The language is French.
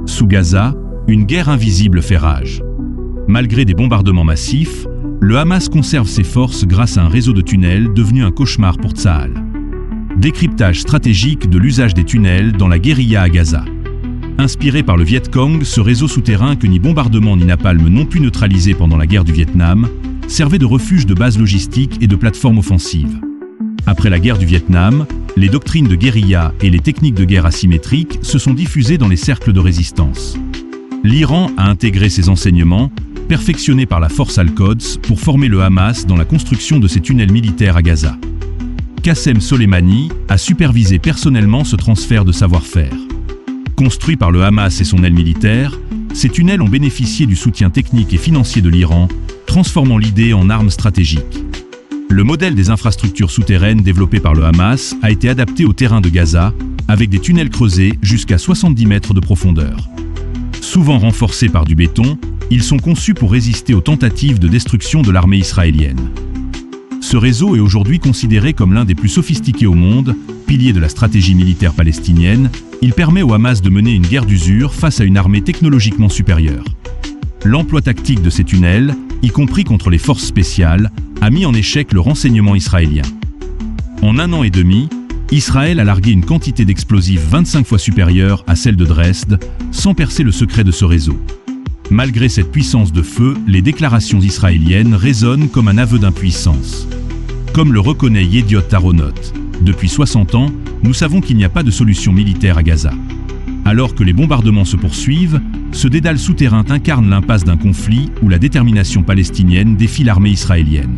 Sous Gaza, une guerre invisible fait rage. Malgré des bombardements massifs, le Hamas conserve ses forces grâce à un réseau de tunnels devenu un cauchemar pour Tsahal. Décryptage stratégique de l'usage des tunnels dans la guérilla à Gaza. Inspiré par le Viet Cong, ce réseau souterrain que ni bombardement ni napalm n'ont pu neutraliser pendant la guerre du Vietnam, servait de refuge de base logistique et de plateforme offensive. Après la guerre du Vietnam, les doctrines de guérilla et les techniques de guerre asymétriques se sont diffusées dans les cercles de résistance. L'Iran a intégré ces enseignements, perfectionnés par la force Al-Quds, pour former le Hamas dans la construction de ces tunnels militaires à Gaza. Qassem Soleimani a supervisé personnellement ce transfert de savoir-faire. Construits par le Hamas et son aile militaire, ces tunnels ont bénéficié du soutien technique et financier de l'Iran, transformant l'idée en arme stratégique. Le modèle des infrastructures souterraines développées par le Hamas a été adapté au terrain de Gaza, avec des tunnels creusés jusqu'à 70 mètres de profondeur. Souvent renforcés par du béton, ils sont conçus pour résister aux tentatives de destruction de l'armée israélienne. Ce réseau est aujourd'hui considéré comme l'un des plus sophistiqués au monde, pilier de la stratégie militaire palestinienne. Il permet au Hamas de mener une guerre d'usure face à une armée technologiquement supérieure. L'emploi tactique de ces tunnels, y compris contre les forces spéciales, a mis en échec le renseignement israélien. En 1 an et demi, Israël a largué une quantité d'explosifs 25 fois supérieure à celle de Dresde, sans percer le secret de ce réseau. Malgré cette puissance de feu, les déclarations israéliennes résonnent comme un aveu d'impuissance. Comme le reconnaît Yediot Aharonot, depuis 60 ans, nous savons qu'il n'y a pas de solution militaire à Gaza. Alors que les bombardements se poursuivent, ce dédale souterrain incarne l'impasse d'un conflit où la détermination palestinienne défie l'armée israélienne.